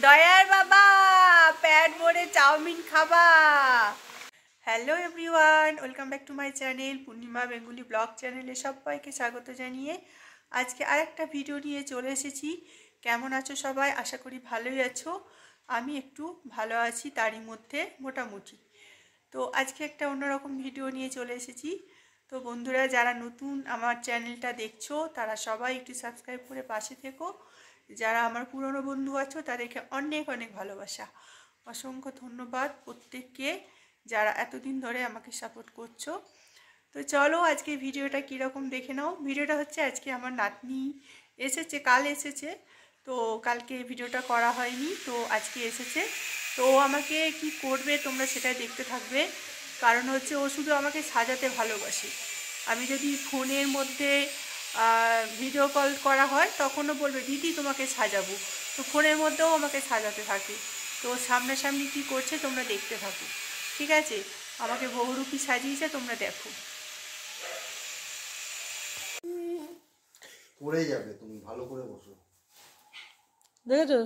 দয়ার বাবা প্যাট ভরে চাউমিন খাবা। Hello everyone, welcome back to my channel Purnima Bengali blog চ্যানেলে সবাইকে স্বাগত জানিয়ে আজকে আরেকটা ভিডিও নিয়ে চলে এসেছি। কেমন আছো সবাই? আশা করি ভালোই আছো। আমি একটু ভালো আছি, তারই মধ্যে মোটামুটি। তো আজকে একটা অন্যরকম ভিডিও নিয়ে চলে এসেছি। তো বন্ধুরা, যারা নতুন আমার চ্যানেলটা দেখছো তারা সবাই একটু সাবস্ক্রাইব করে পাশে থেকো। যারা আমার পুরনো বন্ধু আছো তাদেরকে অনেক অনেক ভালোবাসা, অসংখ্য ধন্যবাদ প্রত্যেককে যারা এতদিন ধরে আমাকে সাপোর্ট করছো। তো চলো আজকে ভিডিওটা কীরকম দেখে নাও। ভিডিওটা হচ্ছে আজকে আমার নাতনি এসেছে, কাল এসেছে। তো কালকে ভিডিওটা করা হয়নি, তো আজকে এসেছে। তো আমাকে কি করবে তোমরা সেটাই দেখতে থাকবে। কারণ হচ্ছে ও শুধু আমাকে সাজাতে ভালোবাসে। আমি যদি ফোনের মধ্যে ভিডিও কল করা হয় তখনও বলবে দিদি তোমাকে সাজাবো। তো ফোনের মধ্যেও আমাকে সাজাতে থাকে। তো সামনাসামনি কি করছে তোমরা দেখতে থাকো, ঠিক আছে? আমাকে বহুরূপী সাজিয়েছে, তোমরা দেখো। পড়ে যাবে, তুমি ভালো করে বসো। দেখেছো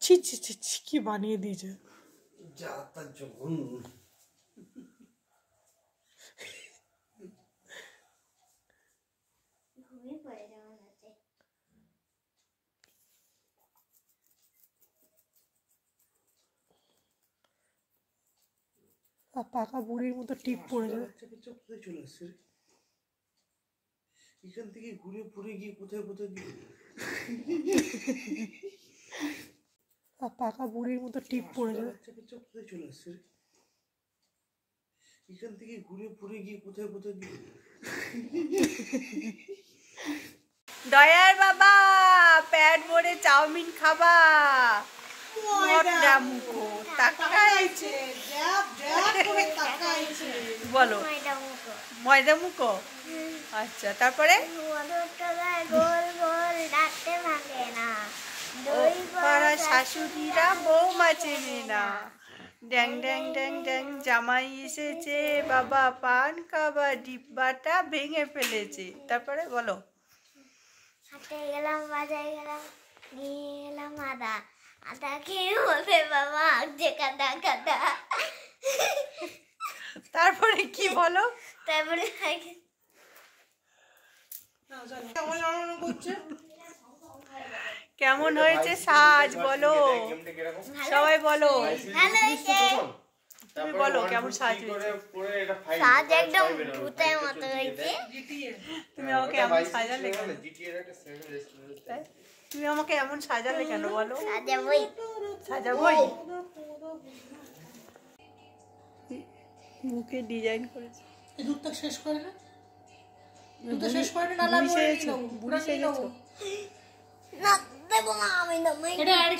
ছি ছি ছি ছি কি বানিয়ে দিয়েছে। যা তার যখন পাকা বুড়ির মতো টিপ পড়ে যাবে। কোথায় চলে আসছে রে? এখান থেকে ঘুরে পড়ে গিয়ে কোথায় কোথায় পাকা বুড়ির মতো টিপ পড়ে যাবে। কোথায় চলে আসছে রে? এখান থেকে ঘুরে পড়ে গিয়ে কোথায় কোথায় দয়ার বাবা প্যাট ভরে চাউমিন খাবা। বলো ময়দা মুখো। আচ্ছা, তারপরে শাশুড়িরা বৌমা চেনে না। ড্যাং ড্যাং ড্যাং ড্যাং জামাই এসেছে, বাবা পান খাবা, ডিব্বাটা ভেঙে ফেলেছে। তারপরে বলো হাটে গেলাম, বাজারে গেলাম, নিয়ে এলাম আদা। আদা খেয়ে বলে বাবা যে কাদা কাদা। তারপরে কি বলো? তারপরে কেমন হয়েছে সাজ বলো, সবাই বলো। তুমি বলো কেমন সাজ হয়েছে? সাজ একদম ভূতের মতো হয়েছে। তুমি আমাকে এমন সাজালে কেন? তুমি আমাকে এমন সাজালে কেন বলো? সাজাবই সাজাবই। মুখে ডিজাইন করেছে। এই দুধটা শেষ করে না, দুধটা শেষ করে না, লাল করে নাও, বুড়ি সেজেছো। না দেবো না আমি, না এটা আর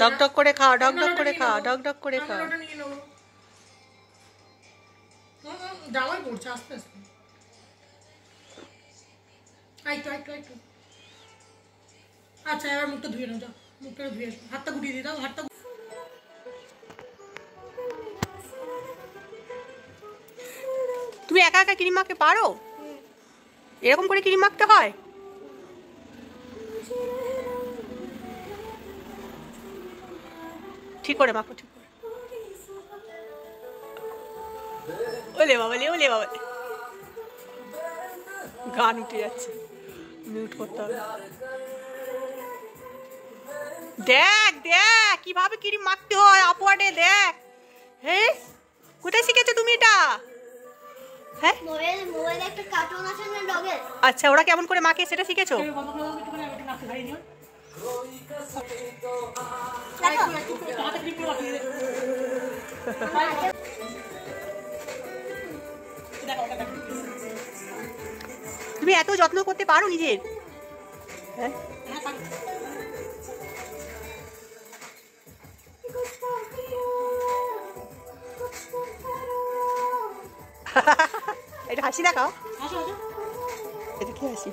ডক ডক করে খাও, ডক ডক করে খাও, ডক ডক করে খাও। ওটা নিয়ে নাও। জামাই পড়ছে আস্তে আস্তে। আইতো আইতো আইতো। আচ্ছা এবার মুখটা ধুয়ে নাও, যাও মুখটা ধুয়ে আসো। হাতটা গুটিয়ে দিয়ে দাও, হাতটা। তুমি একা একা ক্রিম মাখতে পারো? এরকম করে ক্রিম মাখতে হয়? ঠিক করে মাখো, ঠিক করে। ওলে বাবা, ওলে বাবা, গান উঠে যাচ্ছে, মিউট করতে হবে। দেখ দেখ কিভাবে ক্রিম মাখতে হয়, আপওয়ার্ডে দেখ। হ্যাঁ, কোথায় শিখেছো তুমি এটা? হ্যাঁ, মোবাইলে একটা কার্টুন আছে না ডগের। আচ্ছা, ওরা কেমন করে মাখে সেটা শিখেছো? তুমি এত যত্ন করতে পারো নিজের? হ্যাঁ, এটা হাসি দেখাও, এটা কি হাসি?